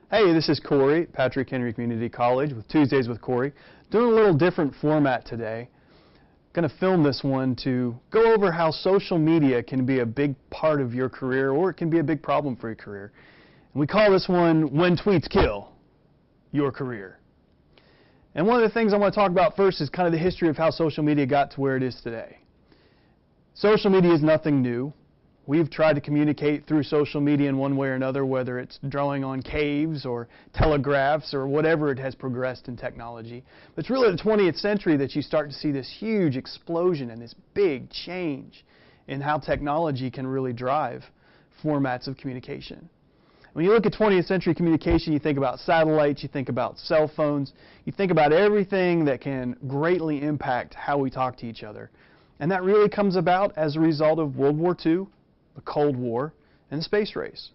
Hey, this is Cory, Patrick Henry Community College with Tuesdays with Cory. Doing a little different format today. Going to film this one to go over how social media can be a big part of your career, or it can be a big problem for your career. And we call this one When Tweets Kill Your Career. And one of the things I want to talk about first is kind of the history of how social media got to where it is today. Social media is nothing new. We've tried to communicate through social media in one way or another, whether it's drawing on caves or telegraphs or whatever it has progressed in technology. But it's really the 20th century that you start to see this huge explosion and this big change in how technology can really drive formats of communication. When you look at 20th century communication, you think about satellites, you think about cell phones, you think about everything that can greatly impact how we talk to each other. And that really comes about as a result of World War II, the Cold War, and the space race.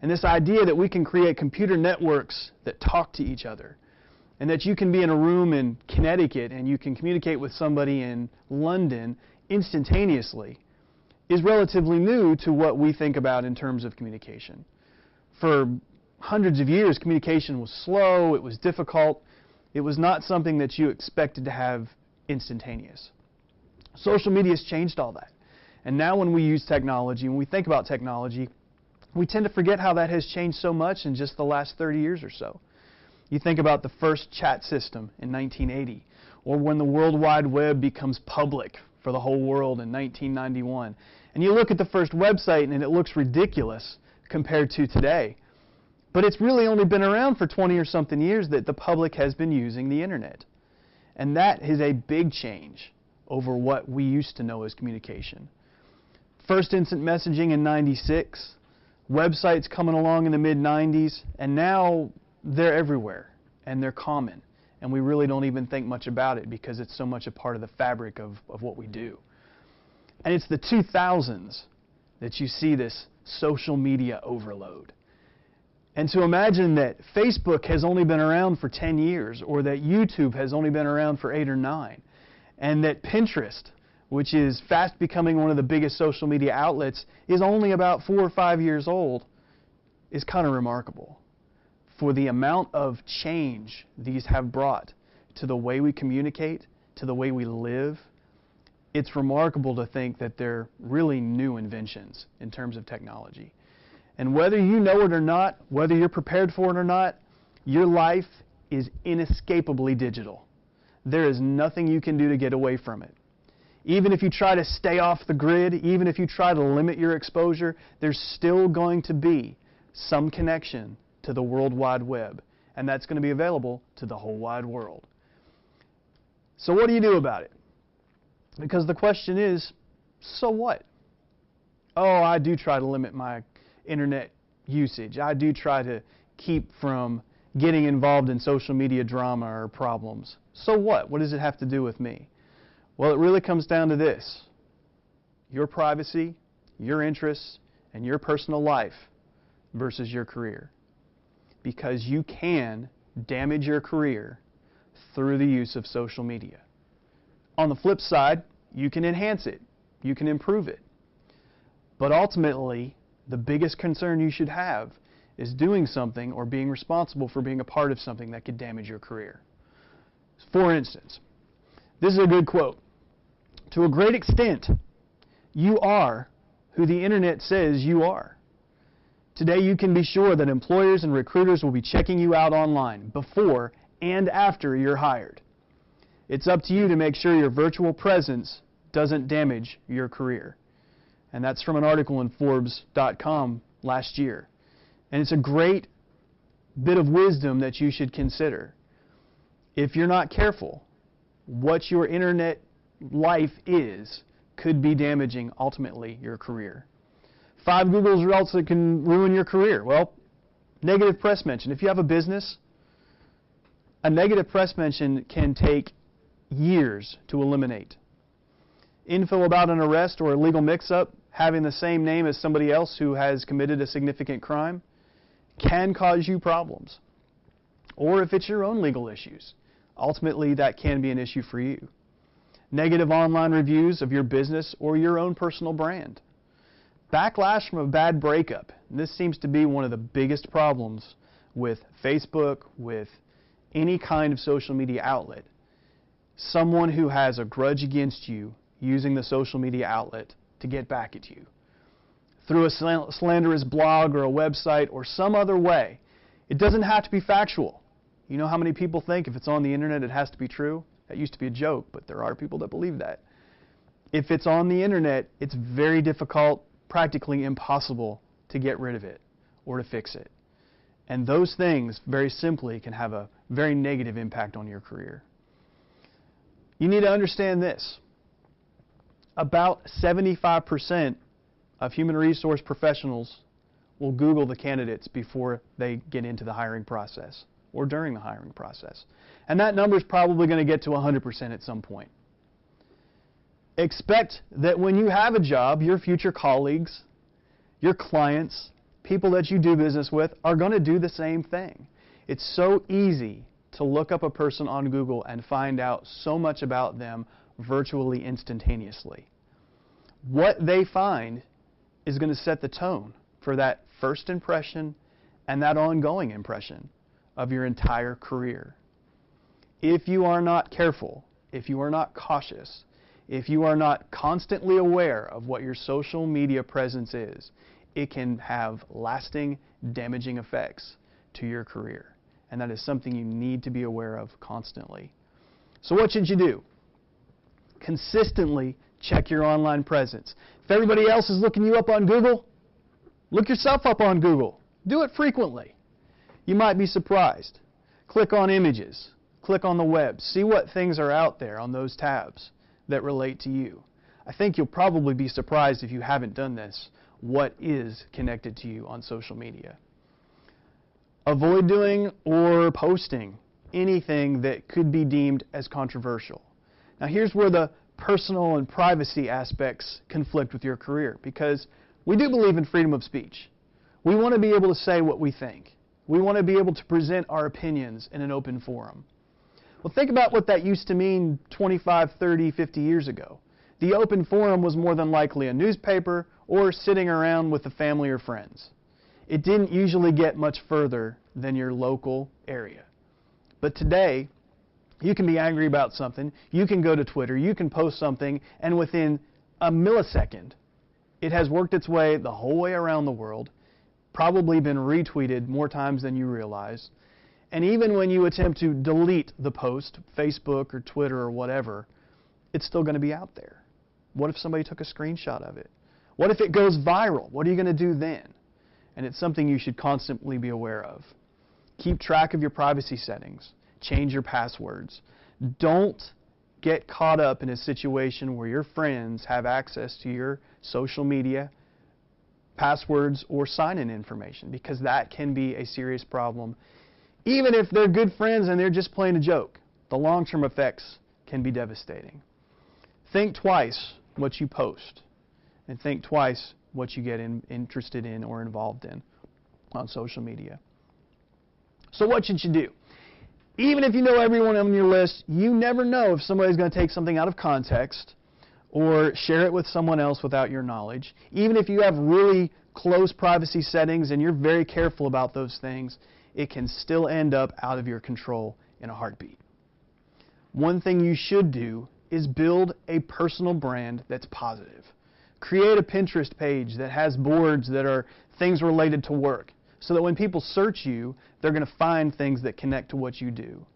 And this idea that we can create computer networks that talk to each other, and that you can be in a room in Connecticut and you can communicate with somebody in London instantaneously, is relatively new to what we think about in terms of communication. For hundreds of years, communication was slow, it was difficult, it was not something that you expected to have instantaneous. Social media has changed all that. And now when we use technology, when we think about technology, we tend to forget how that has changed so much in just the last 30 years or so. You think about the first chat system in 1980, or when the World Wide Web becomes public for the whole world in 1991. And you look at the first website and it looks ridiculous compared to today. But it's really only been around for 20 or something years that the public has been using the internet. And that is a big change over what we used to know as communication. First instant messaging in '96, websites coming along in the mid-'90s, and now they're everywhere and they're common. And we really don't even think much about it because it's so much a part of the fabric of what we do. And it's the 2000s that you see this social media overload. And to imagine that Facebook has only been around for 10 years, or that YouTube has only been around for 8 or 9, and that Pinterest, which is fast becoming one of the biggest social media outlets, is only about 4 or 5 years old, is kind of remarkable. For the amount of change these have brought to the way we communicate, to the way we live, it's remarkable to think that they're really new inventions in terms of technology. And whether you know it or not, whether you're prepared for it or not, your life is inescapably digital. There is nothing you can do to get away from it. Even if you try to stay off the grid, even if you try to limit your exposure, there's still going to be some connection to the World Wide Web, and that's going to be available to the whole wide world. So what do you do about it? Because the question is, so what? Oh, I do try to limit my internet usage. I do try to keep from getting involved in social media drama or problems. So what? What does it have to do with me? Well, it really comes down to this: your privacy, your interests, and your personal life versus your career. Because you can damage your career through the use of social media. On the flip side, you can enhance it. You can improve it. But ultimately, the biggest concern you should have is doing something or being responsible for being a part of something that could damage your career. For instance, this is a good quote. To a great extent, you are who the internet says you are. Today you can be sure that employers and recruiters will be checking you out online before and after you're hired. It's up to you to make sure your virtual presence doesn't damage your career. And that's from an article in Forbes.com last year. And it's a great bit of wisdom that you should consider. If you're not careful, what your internet life is could be damaging, ultimately, your career. 5 Google results that can ruin your career. Well, negative press mention. If you have a business, a negative press mention can take years to eliminate. Info about an arrest or a legal mix-up having the same name as somebody else who has committed a significant crime can cause you problems. Or if it's your own legal issues, ultimately that can be an issue for you. Negative online reviews of your business or your own personal brand. Backlash from a bad breakup. This seems to be one of the biggest problems with Facebook, with any kind of social media outlet, someone who has a grudge against you using the social media outlet to get back at you through a slanderous blog or a website or some other way. It doesn't have to be factual. You know how many people think if it's on the internet it has to be true? That used to be a joke, but there are people that believe that. If it's on the internet, it's very difficult, practically impossible to get rid of it or to fix it. And those things, very simply, can have a very negative impact on your career. You need to understand this. About 75% of human resource professionals will Google the candidates before they get into the hiring process or during the hiring process. And that number is probably going to get to 100% at some point. Expect that when you have a job, your future colleagues, your clients, people that you do business with are going to do the same thing. It's so easy to look up a person on Google and find out so much about them virtually instantaneously. What they find is going to set the tone for that first impression and that ongoing impression of your entire career. If you are not careful, if you are not cautious, if you are not constantly aware of what your social media presence is, it can have lasting, damaging effects to your career. And that is something you need to be aware of constantly. So what should you do? Consistently check your online presence. If everybody else is looking you up on Google, look yourself up on Google. Do it frequently. You might be surprised. Click on images. Click on the web. See what things are out there on those tabs that relate to you. I think you'll probably be surprised if you haven't done this, what is connected to you on social media. Avoid doing or posting anything that could be deemed as controversial. Now here's where the personal and privacy aspects conflict with your career, because we do believe in freedom of speech. We want to be able to say what we think. We want to be able to present our opinions in an open forum. Well, think about what that used to mean 25, 30, 50 years ago. The open forum was more than likely a newspaper or sitting around with the family or friends. It didn't usually get much further than your local area. But today, you can be angry about something, you can go to Twitter, you can post something, and within a millisecond, it has worked its way the whole way around the world, probably been retweeted more times than you realize. And even when you attempt to delete the post, Facebook or Twitter or whatever, it's still going to be out there. What if somebody took a screenshot of it? What if it goes viral? What are you going to do then? And it's something you should constantly be aware of. Keep track of your privacy settings. Change your passwords. Don't get caught up in a situation where your friends have access to your social media passwords or sign-in information, because that can be a serious problem. Even if they're good friends and they're just playing a joke, the long-term effects can be devastating. Think twice what you post, and think twice what you get interested in or involved in on social media. So what should you do? Even if you know everyone on your list, you never know if somebody's going to take something out of context or share it with someone else without your knowledge. Even if you have really close privacy settings and you're very careful about those things, it can still end up out of your control in a heartbeat. One thing you should do is build a personal brand that's positive. Create a Pinterest page that has boards that are things related to work, so that when people search you, they're going to find things that connect to what you do.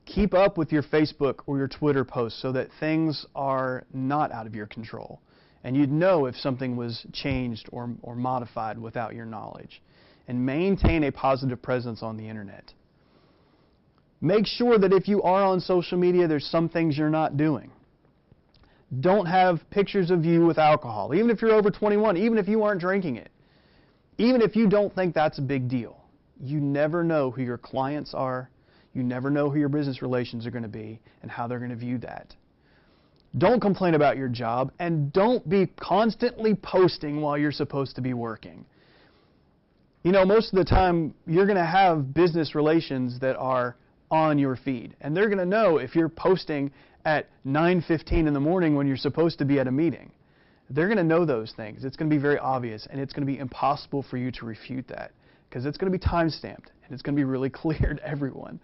Keep up with your Facebook or your Twitter posts so that things are not out of your control, and you'd know if something was changed or modified without your knowledge. And maintain a positive presence on the internet. Make sure that if you are on social media, there's some things you're not doing. Don't have pictures of you with alcohol, even if you're over 21, even if you aren't drinking it. Even if you don't think that's a big deal. You never know who your clients are. You never know who your business relations are going to be and how they're going to view that. Don't complain about your job, and don't be constantly posting while you're supposed to be working. You know, most of the time, you're going to have business relations that are on your feed. And they're going to know if you're posting at 9:15 in the morning when you're supposed to be at a meeting. They're going to know those things. It's going to be very obvious, and it's going to be impossible for you to refute that. because it's going to be time-stamped and it's going to be really clear to everyone.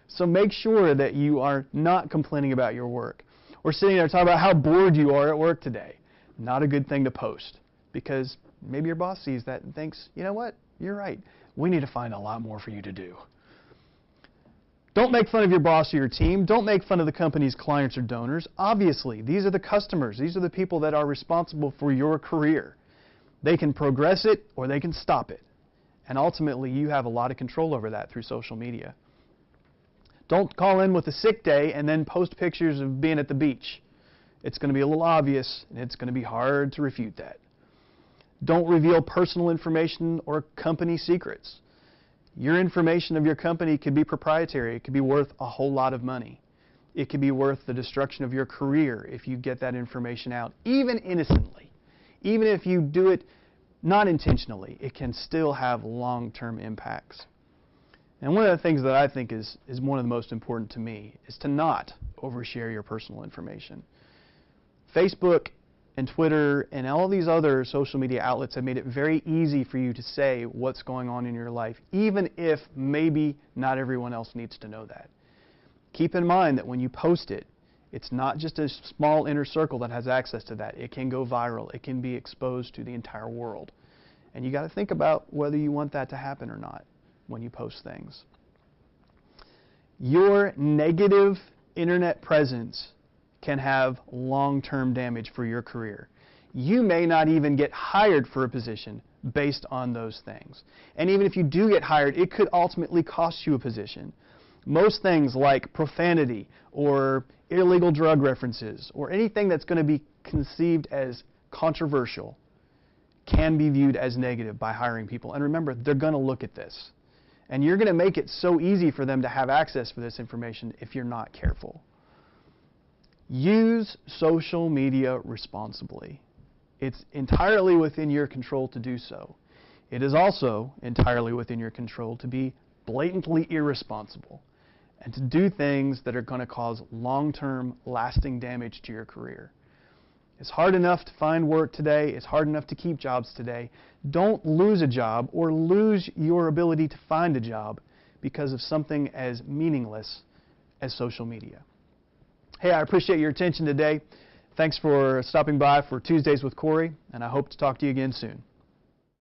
So make sure that you are not complaining about your work or sitting there talking about how bored you are at work today. Not a good thing to post, because maybe your boss sees that and thinks, you know what, you're right. We need to find a lot more for you to do. Don't make fun of your boss or your team. Don't make fun of the company's clients or donors. Obviously, these are the customers. These are the people that are responsible for your career. They can progress it or they can stop it. And ultimately, you have a lot of control over that through social media. Don't call in with a sick day and then post pictures of being at the beach. It's going to be a little obvious, and it's going to be hard to refute that. Don't reveal personal information or company secrets. Your information of your company could be proprietary. It could be worth a whole lot of money. It could be worth the destruction of your career if you get that information out, even innocently. Even if you do it not intentionally, it can still have long-term impacts. And one of the things that I think is one of the most important to me is to not overshare your personal information. Facebook and Twitter and all these other social media outlets have made it very easy for you to say what's going on in your life, even if maybe not everyone else needs to know that. Keep in mind that when you post it, it's not just a small inner circle that has access to that. It can go viral. It can be exposed to the entire world. And you got to think about whether you want that to happen or not when you post things. Your negative internet presence can have long-term damage for your career. You may not even get hired for a position based on those things. And even if you do get hired, it could ultimately cost you a position. Most things like profanity or illegal drug references or anything that's going to be conceived as controversial can be viewed as negative by hiring people. And remember, they're going to look at this. And you're going to make it so easy for them to have access for this information if you're not careful. Use social media responsibly. It's entirely within your control to do so. It is also entirely within your control to be blatantly irresponsible and to do things that are going to cause long-term, lasting damage to your career. It's hard enough to find work today. It's hard enough to keep jobs today. Don't lose a job or lose your ability to find a job because of something as meaningless as social media. Hey, I appreciate your attention today. Thanks for stopping by for Tuesdays with Cory, and I hope to talk to you again soon.